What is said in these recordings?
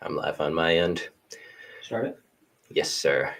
I'm live on my end. Start it. Yes, sir.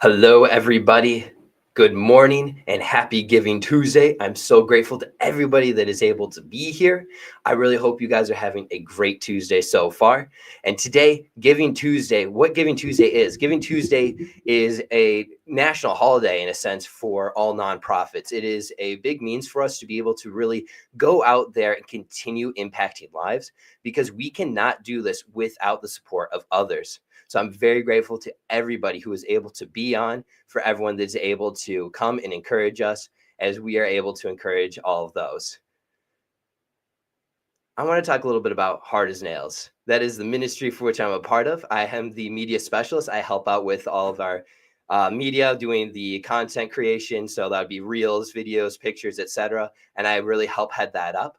Hello, everybody. Good morning and happy Giving Tuesday. I'm so grateful to everybody that is able to be here. I really hope you guys are having a great Tuesday so far. And today, Giving Tuesday, what Giving Tuesday is a national holiday in a sense for all nonprofits. It is a big means for us to be able to really go out there and continue impacting lives because we cannot do this without the support of others. So I'm very grateful to everybody who is able to be on, for everyone that's able to come and encourage us as we are able to encourage all of those. I want to talk a little bit about Hard as Nails. That is the ministry for which I'm a part of. I am the media specialist. I help out with all of our media, doing the content creation. So that would be reels, videos, pictures, etc. And I really help head that up.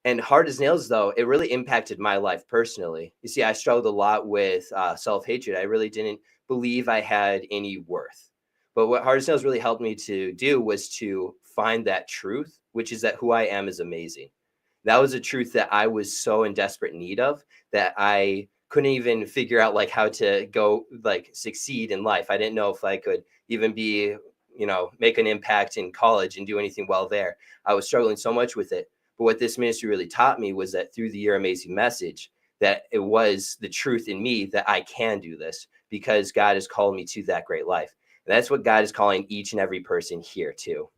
And Hard as Nails, though, it really impacted my life personally. You see, I struggled a lot with self-hatred. I really didn't believe I had any worth. But what Hard as Nails really helped me to do was to find that truth, which is that who I am is amazing. That was a truth that I was so in desperate need of that I couldn't even figure out like how to go like succeed in life. I didn't know if I could even be, make an impact in college and do anything well there. I was struggling so much with it. But what this ministry really taught me was that through the Your Amazing Message, that it was the truth in me that I can do this because God has called me to that great life. And that's what God is calling each and every person here to.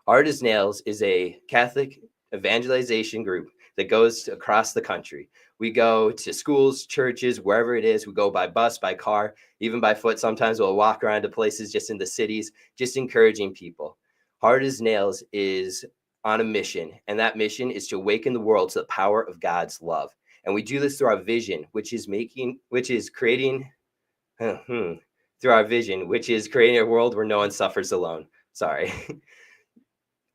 Hard as Nails is a Catholic evangelization group that goes across the country. We go to schools, churches, wherever it is. We go by bus, by car, even by foot. Sometimes we'll walk around to places just in the cities, just encouraging people. Hard as Nails is on a mission, and that mission is to awaken the world to the power of God's love. And we do this through our vision, which is creating a world where no one suffers alone. Sorry.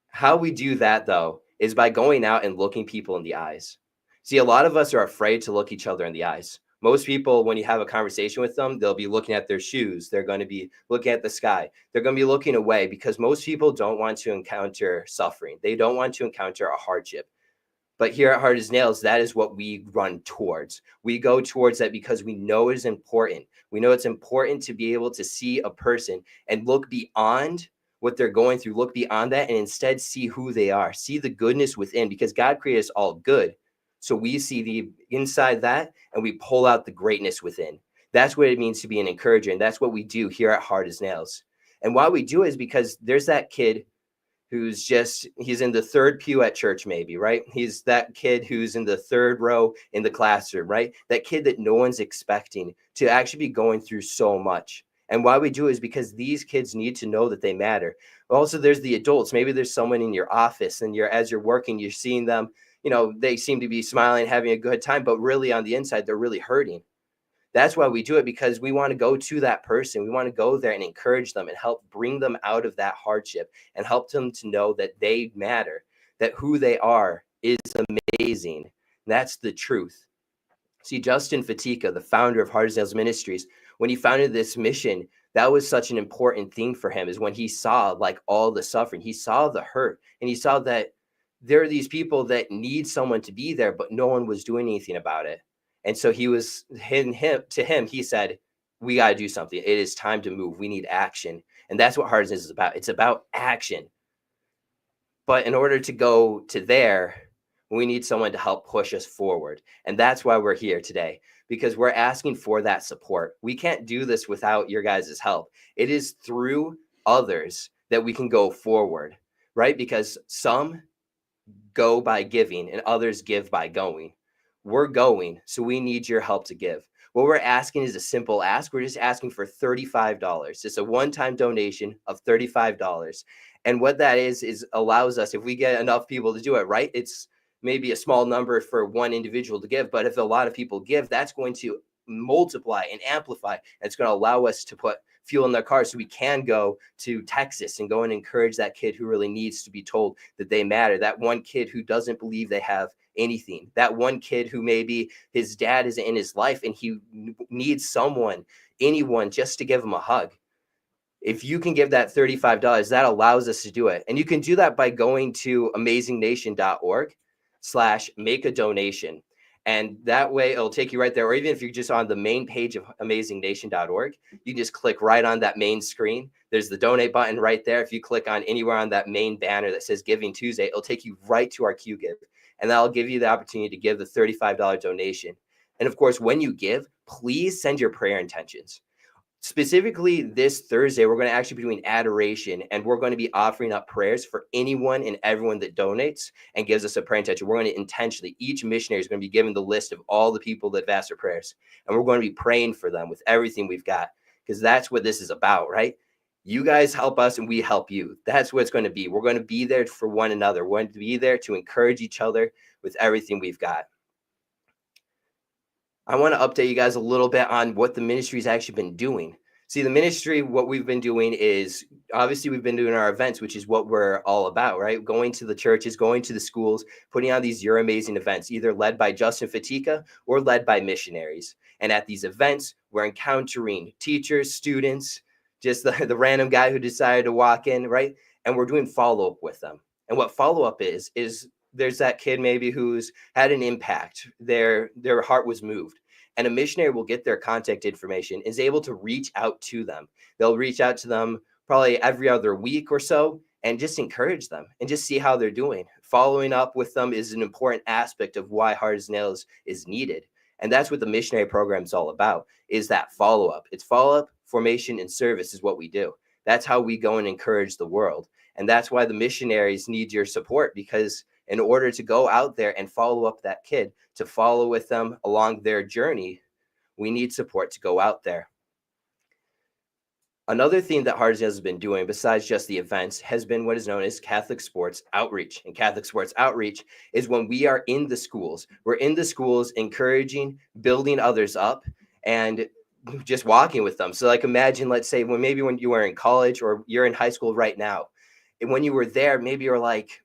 How we do that, though, is by going out and looking people in the eyes. See, a lot of us are afraid to look each other in the eyes. Most people, when you have a conversation with them, they'll be looking at their shoes. They're going to be looking at the sky. They're going to be looking away because most people don't want to encounter suffering. They don't want to encounter a hardship. But here at Hard as Nails, that is what we run towards. We go towards that because we know it is important. We know it's important to be able to see a person and look beyond what they're going through, look beyond that, and instead see who they are, see the goodness within, because God created us all good. So we see the inside that and we pull out the greatness within. That's what it means to be an encourager. And that's what we do here at Hard as Nails. And why we do it is because there's that kid he's in the third pew at church, maybe, right? He's that kid who's in the third row in the classroom, right? That kid that no one's expecting to actually be going through so much. And why we do is because these kids need to know that they matter. Also, there's the adults. Maybe there's someone in your office and as you're working, you're seeing them, they seem to be smiling, having a good time, but really on the inside, they're really hurting. That's why we do it, because we want to go to that person. We want to go there and encourage them and help bring them out of that hardship and help them to know that they matter, that who they are is amazing. That's the truth. See, Justin Fatika, the founder of Hard as Nails Ministries, when he founded this mission, that was such an important thing for him, is when he saw like all the suffering, he saw the hurt, and he saw that there are these people that need someone to be there, but no one was doing anything about it. And so he said, we got to do something. It is time to move. We need action. And that's what Hard as Nails is about. It's about action. But in order to go to there, we need someone to help push us forward. And that's why we're here today, because we're asking for that support. We can't do this without your guys' help. It is through others that we can go forward, right? Because some go by giving and others give by going. We're going, so we need your help to give. What we're asking is a simple ask. We're just asking for $35. It's a one-time donation of $35. And what that is allows us, if we get enough people to do it, right? It's maybe a small number for one individual to give, but if a lot of people give, that's going to multiply and amplify. And it's going to allow us to put fuel in their cars so we can go to Texas and go and encourage that kid who really needs to be told that they matter. That one kid who doesn't believe they have anything. That one kid who maybe his dad isn't in his life and he needs anyone just to give him a hug. If you can give that $35, that allows us to do it. And you can do that by going to amazingnation.org/make a donation. And that way it'll take you right there. Or even if you're just on the main page of amazingnation.org, you can just click right on that main screen. There's the donate button right there. If you click on anywhere on that main banner that says Giving Tuesday, it'll take you right to our Q Give. And that'll give you the opportunity to give the $35 donation. And of course, when you give, please send your prayer intentions. Specifically this Thursday, we're going to actually be doing adoration, and we're going to be offering up prayers for anyone and everyone that donates and gives us a prayer intention. We're going to intentionally, each missionary is going to be given the list of all the people that have asked for prayers, and we're going to be praying for them with everything we've got, because that's what this is about, right? You guys help us and we help you. That's what it's going to be. We're going to be there for one another. We're going to be there to encourage each other with everything we've got. I want to update you guys a little bit on what the ministry's actually been doing. See, the ministry, what we've been doing is, obviously we've been doing our events, which is what we're all about, right? Going to the churches, going to the schools, putting on these You're Amazing events, either led by Justin Fatika or led by missionaries. And at these events, we're encountering teachers, students, just the random guy who decided to walk in, right? And we're doing follow-up with them. And what follow-up is there's that kid maybe who's had an impact. Their heart was moved. And a missionary will get their contact information, is able to reach out to them. They'll reach out to them probably every other week or so and just encourage them and just see how they're doing. Following up with them is an important aspect of why Hard as Nails is needed. And that's what the missionary program is all about, is that follow-up. It's follow-up, formation, and service is what we do. That's how we go and encourage the world. And that's why the missionaries need your support, because in order to go out there and follow up that kid, to follow with them along their journey, we need support to go out there. Another thing that Hard as Nails has been doing, besides just the events, has been what is known as Catholic Sports Outreach. And Catholic Sports Outreach is when we are in the schools. We're in the schools encouraging, building others up, and just walking with them. So like imagine, let's say when you were in college or you're in high school right now, and when you were there, maybe you're like,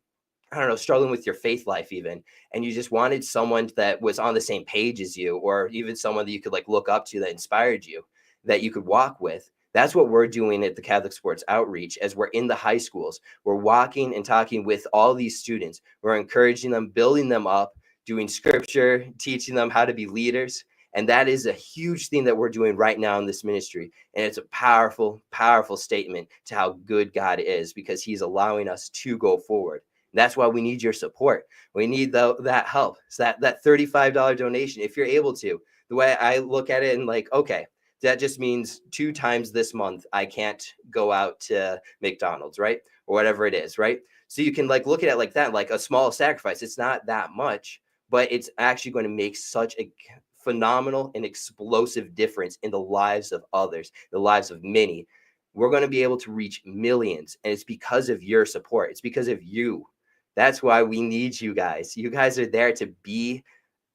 I don't know, struggling with your faith life even, and you just wanted someone that was on the same page as you, or even someone that you could like look up to that inspired you, that you could walk with. That's what we're doing at the Catholic Sports Outreach. As we're in the high schools, we're walking and talking with all these students. We're encouraging them, building them up, doing scripture, teaching them how to be leaders. And that is a huge thing that we're doing right now in this ministry. And it's a powerful, powerful statement to how good God is, because he's allowing us to go forward. That's why we need your support. We need that help. So that $35 donation, if you're able to. The way I look at it, and like, okay, that just means 2 times this month I can't go out to McDonald's, right? Or whatever it is, right? So you can like look at it like that, like a small sacrifice. It's not that much, but it's actually going to make such a phenomenal and explosive difference in the lives of others, the lives of many. We're going to be able to reach millions, and it's because of your support. It's because of you. That's why we need you guys. You guys are there to be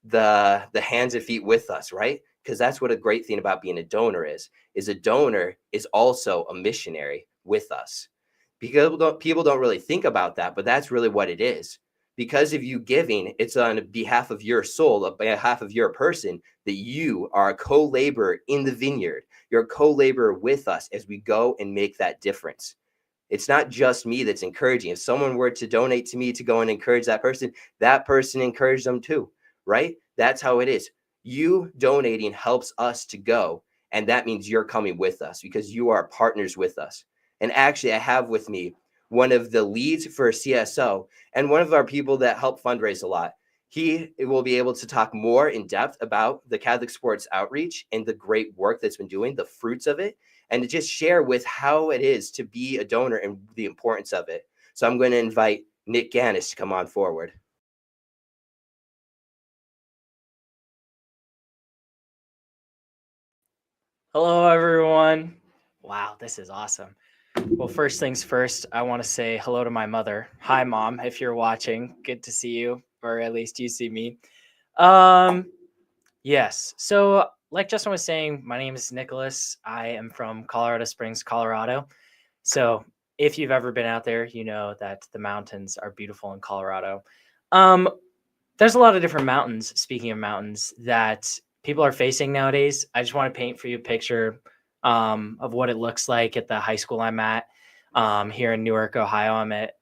the hands and feet with us, right? Because that's what a great thing about being a donor is a donor is also a missionary with us. People don't really think about that, but that's really what it is. Because of you giving, it's on behalf of your soul, on behalf of your person, that you are a co-laborer in the vineyard. You're a co-laborer with us as we go and make that difference. It's not just me that's encouraging. If someone were to donate to me to go and encourage that person encouraged them too, right? That's how it is. You donating helps us to go. And that means you're coming with us because you are partners with us. And actually, I have with me one of the leads for CSO and one of our people that help fundraise a lot. He will be able to talk more in depth about the Catholic Sports Outreach and the great work that's been doing, the fruits of it, and to just share with how it is to be a donor and the importance of it. So I'm going to invite Nick Gannis to come on forward. Hello, everyone. Wow, this is awesome. Well, first things first, I want to say hello to my mother. Hi, Mom, if you're watching. Good to see you, or at least you see me. Yes. So, like Justin was saying, my name is Nicholas. I am from Colorado Springs, Colorado. So, if you've ever been out there, you know that the mountains are beautiful in Colorado. There's a lot of different mountains, speaking of mountains, that people are facing nowadays. I just want to paint for you a picture of what it looks like at the high school I'm at here in Newark, Ohio. I'm at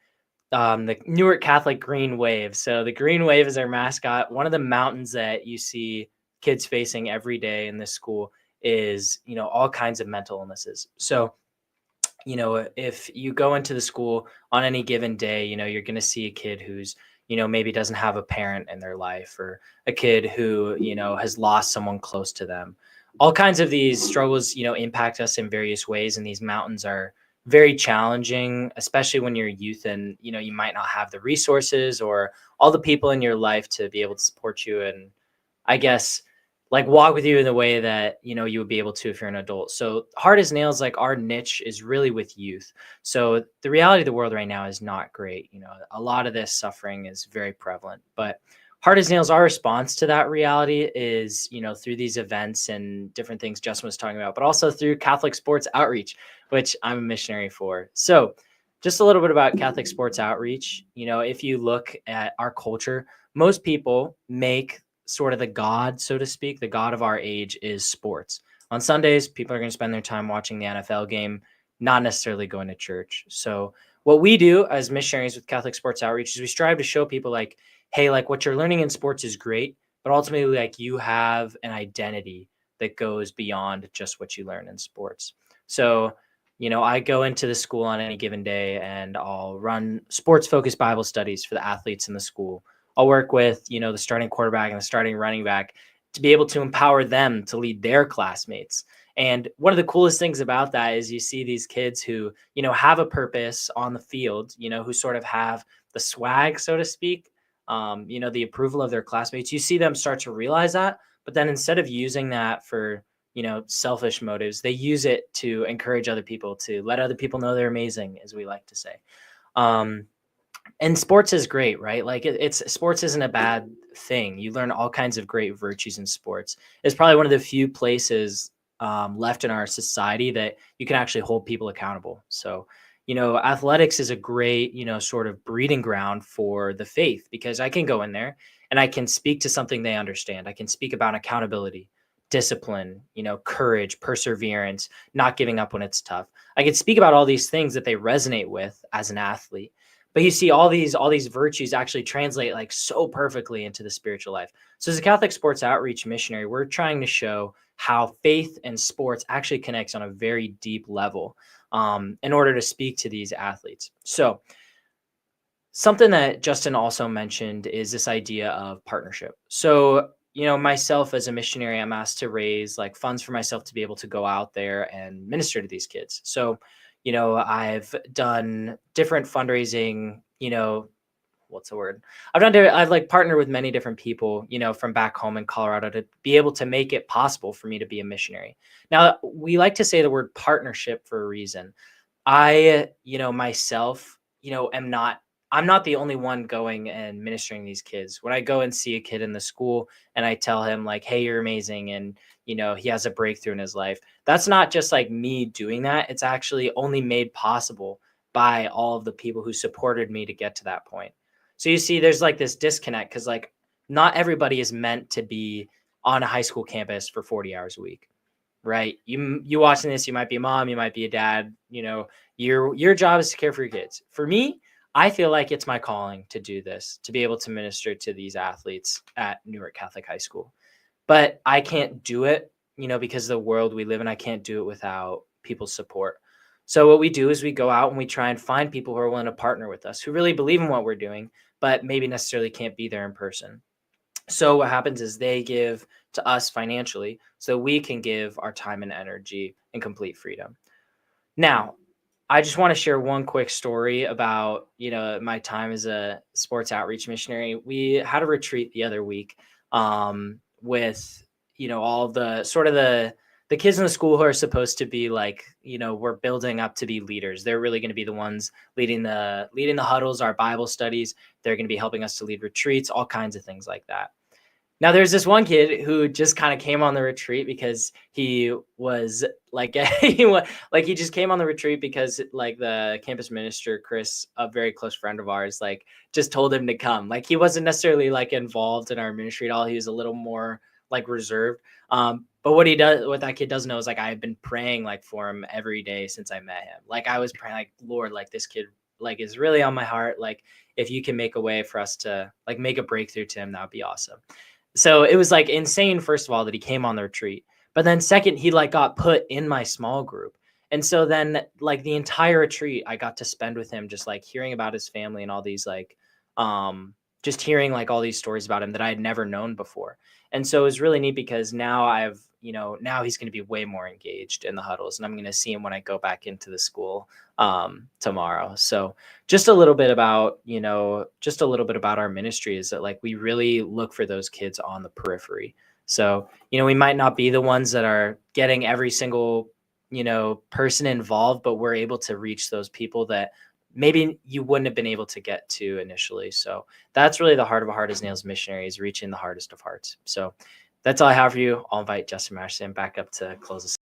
the Newark Catholic Green Wave. So the Green Wave is our mascot. One of the mountains that you see kids facing every day in this school is, all kinds of mental illnesses. So, if you go into the school on any given day, you're going to see a kid who's, maybe doesn't have a parent in their life, or a kid who, has lost someone close to them. All kinds of these struggles, impact us in various ways. And these mountains are very challenging, especially when you're youth and, you might not have the resources or all the people in your life to be able to support you. And I guess like walk with you in the way that you would be able to if you're an adult. So hard as nails, like our niche is really with youth. So the reality of the world right now is not great. A lot of this suffering is very prevalent, but hard as nails, our response to that reality is through these events and different things Justin was talking about, but also through Catholic sports outreach, which I'm a missionary for. So just a little bit about Catholic sports outreach. If you look at our culture, most people make sort of the god, so to speak, the god of our age is sports. On Sundays, people are going to spend their time watching the NFL game, not necessarily going to church. So what we do as missionaries with Catholic Sports Outreach is we strive to show people like, hey, like what you're learning in sports is great, but ultimately like you have an identity that goes beyond just what you learn in sports. So, I go into the school on any given day and I'll run sports focused Bible studies for the athletes in the school. I'll work with, the starting quarterback and the starting running back to be able to empower them to lead their classmates. And one of the coolest things about that is you see these kids who, have a purpose on the field, who sort of have the swag, so to speak, the approval of their classmates. You see them start to realize that, but then instead of using that for, selfish motives, they use it to encourage other people, to let other people know they're amazing, as we like to say. And sports is great, right? Like it's sports isn't a bad thing. You learn all kinds of great virtues in sports. It's probably one of the few places left in our society that you can actually hold people accountable. So, athletics is a great, sort of breeding ground for the faith, because I can go in there and I can speak to something they understand. I can speak about accountability, discipline, courage, perseverance, not giving up when it's tough. I can speak about all these things that they resonate with as an athlete. But you see all these virtues actually translate like so perfectly into the spiritual life. So as a Catholic sports outreach missionary, we're trying to show how faith and sports actually connects on a very deep level, in order to speak to these athletes. So something that Justin also mentioned is this idea of partnership. So, myself as a missionary, I'm asked to raise like funds for myself to be able to go out there and minister to these kids. So, I've done different fundraising, what's the word? I've like partnered with many different people, from back home in Colorado to be able to make it possible for me to be a missionary. Now, we like to say the word partnership for a reason. I, myself, I'm not the only one going and ministering these kids. When I go and see a kid in the school and I tell him like, hey, you're amazing, and he has a breakthrough in his life, that's not just like me doing that. It's actually only made possible by all of the people who supported me to get to that point. So you see, there's like this disconnect because like not everybody is meant to be on a high school campus for 40 hours a week, right? You watching this, you might be a mom, you might be a dad, your job is to care for your kids. For me, I feel like it's my calling to do this, to be able to minister to these athletes at Newark Catholic High School. But I can't do it, because of the world we live in. I can't do it without people's support. So what we do is we go out and we try and find people who are willing to partner with us, who really believe in what we're doing, but maybe necessarily can't be there in person. So what happens is they give to us financially so we can give our time and energy in complete freedom. Now, I just want to share one quick story about, my time as a sports outreach missionary. We had a retreat the other week, with, all the sort of the kids in the school who are supposed to be like, we're building up to be leaders. They're really going to be the ones leading the huddles, our Bible studies. They're going to be helping us to lead retreats, all kinds of things like that. Now, there's this one kid who just kind of came on the retreat because he was like, he just came on the retreat because like the campus minister, Chris, a very close friend of ours, like just told him to come. Like he wasn't necessarily like involved in our ministry at all. He was a little more like reserved. But what that kid doesn't know is like, I have been praying like for him every day since I met him. Like I was praying like, Lord, like this kid like is really on my heart. Like if you can make a way for us to like make a breakthrough to him, that would be awesome. So it was like insane, first of all, that he came on the retreat. But then second, he like got put in my small group. And so then like the entire retreat I got to spend with him, just like hearing about his family and all these like just hearing like all these stories about him that I had never known before. And so it was really neat because now I've, now he's going to be way more engaged in the huddles, and I'm going to see him when I go back into the school tomorrow. So just a little bit about, just a little bit about our ministry is that like we really look for those kids on the periphery. So, we might not be the ones that are getting every single, person involved, but we're able to reach those people that maybe you wouldn't have been able to get to initially. So that's really the heart of a Heart as Nails missionary, is reaching the hardest of hearts. So that's all I have for you. I'll invite Justin Maston back up to close us.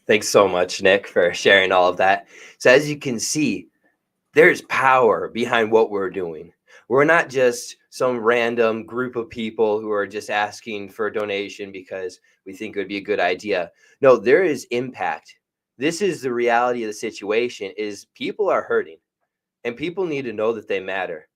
Thanks so much, Nick, for sharing all of that. So as you can see, there's power behind what we're doing. We're not just some random group of people who are just asking for a donation because we think it would be a good idea. No, there is impact. This is the reality of the situation, is people are hurting and people need to know that they matter.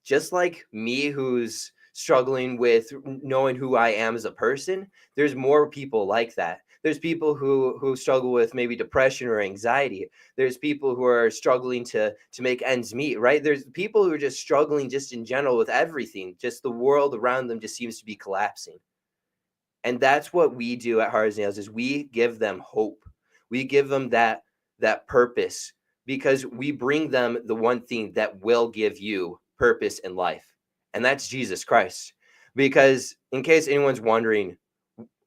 Just like me, who's struggling with knowing who I am as a person, there's more people like that. There's people who struggle with maybe depression or anxiety. There's people who are struggling to make ends meet, right? There's people who are just struggling just in general with everything. Just the world around them just seems to be collapsing. And that's what we do at Heart as Nails, is we give them hope. We give them that purpose, because we bring them the one thing that will give you purpose in life, and that's Jesus Christ. Because in case anyone's wondering,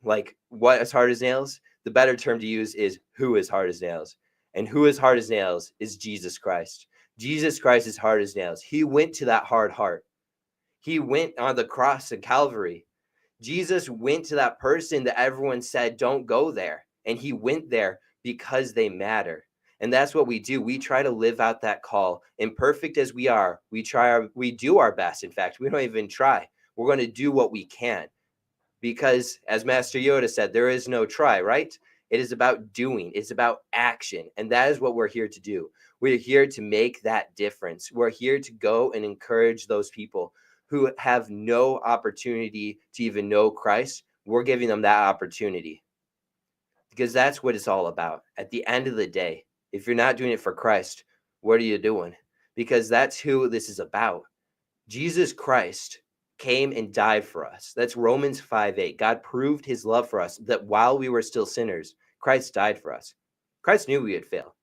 like, what is Heart as Nails, the better term to use is who is Heart as Nails. And who is Heart as Nails is Jesus Christ. Jesus Christ is Heart as Nails. He went to that hard heart. He went on the cross of Calvary. Jesus went to that person that everyone said don't go there, and he went there because they matter. And that's what we do. We try to live out that call. Imperfect as we are, we do our best. In fact, we don't even try. We're going to do what we can, because as Master Yoda said, there is no try, right? It is about doing. It's about action. And that is what we're here to do. We're here to make that difference. We're here to go and encourage those people who have no opportunity to even know Christ. We're giving them that opportunity, because that's what it's all about. At the end of the day, if you're not doing it for Christ, what are you doing? Because that's who this is about. Jesus Christ came and died for us. That's Romans 5:8. God proved his love for us, that while we were still sinners, Christ died for us. Christ knew we would fail.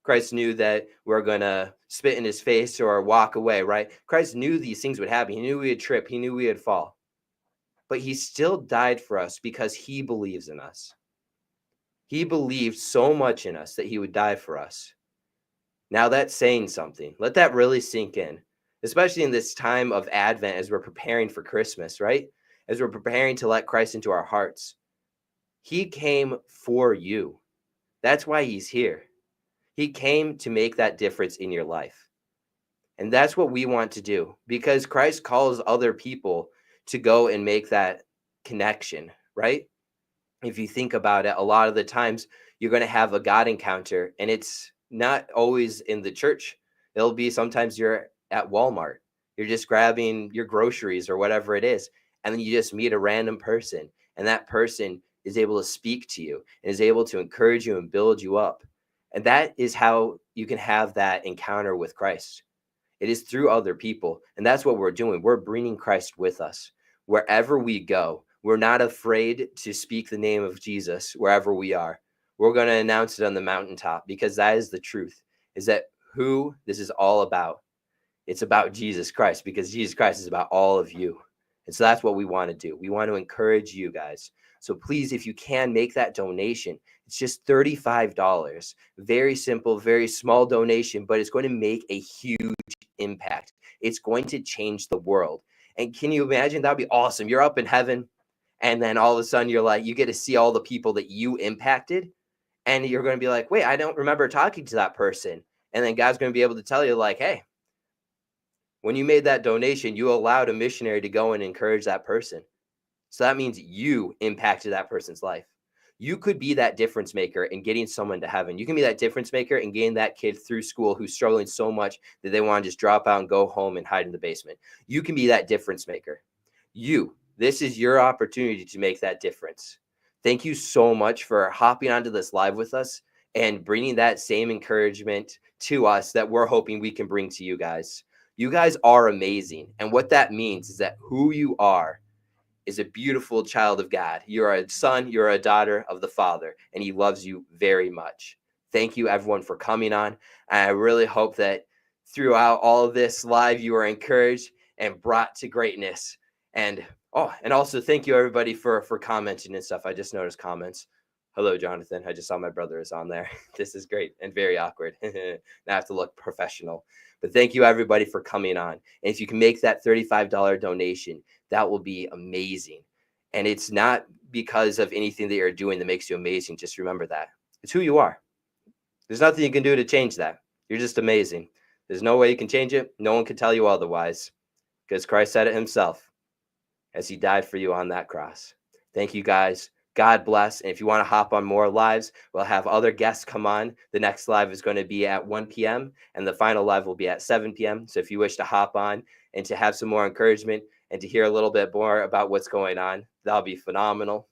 Christ knew that we're going to spit in his face or walk away, right? Christ knew these things would happen. He knew we would trip. He knew we would fall. But he still died for us because he believes in us. He believed so much in us that he would die for us. Now that's saying something. Let that really sink in, especially in this time of Advent, as we're preparing for Christmas, right? As we're preparing to let Christ into our hearts. He came for you. That's why he's here. He came to make that difference in your life. And that's what we want to do, because Christ calls other people to go and make that connection, right? If you think about it, a lot of the times you're going to have a God encounter, and it's not always in the church. It'll be sometimes you're at Walmart. You're just grabbing your groceries or whatever it is, and then you just meet a random person, and that person is able to speak to you and is able to encourage you and build you up. And that is how you can have that encounter with Christ. It is through other people. And that's what we're doing. We're bringing Christ with us. Wherever we go, we're not afraid to speak the name of Jesus wherever we are. We're going to announce it on the mountaintop, because that is the truth, is that who this is all about. It's about Jesus Christ, because Jesus Christ is about all of you. And so that's what we want to do. We want to encourage you guys. So please, if you can, make that donation. It's just $35. Very simple, very small donation, but it's going to make a huge impact. It's going to change the world. And can you imagine? That'd be awesome. You're up in heaven, and then all of a sudden you're like, you get to see all the people that you impacted, and you're going to be like, wait, I don't remember talking to that person. And then God's going to be able to tell you, like, hey, when you made that donation, you allowed a missionary to go and encourage that person. So that means you impacted that person's life. You could be that difference maker in getting someone to heaven. You can be that difference maker in getting that kid through school who's struggling so much that they want to just drop out and go home and hide in the basement. You can be that difference maker. This is your opportunity to make that difference. Thank you so much for hopping onto this live with us and bringing that same encouragement to us that we're hoping we can bring to you guys. You guys are amazing. And what that means is that who you are is a beautiful child of God. You're a son, you're a daughter of the Father, and he loves you very much. Thank you, everyone, for coming on. And I really hope that throughout all of this live, you are encouraged and brought to greatness. And also thank you, everybody, for commenting and stuff. I just noticed comments. Hello, Jonathan. I just saw my brother is on there. This is great and very awkward. Now I have to look professional. But thank you, everybody, for coming on. And if you can make that $35 donation, that will be amazing. And it's not because of anything that you're doing that makes you amazing. Just remember that. It's who you are. There's nothing you can do to change that. You're just amazing. There's no way you can change it. No one can tell you otherwise, because Christ said it himself as he died for you on that cross. Thank you, guys. God bless. And if you want to hop on more lives, we'll have other guests come on. The next live is going to be at 1 p.m. and the final live will be at 7 p.m. So if you wish to hop on and to have some more encouragement and to hear a little bit more about what's going on, that'll be phenomenal.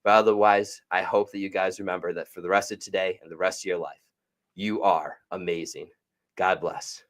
But otherwise, I hope that you guys remember that for the rest of today and the rest of your life, you are amazing. God bless.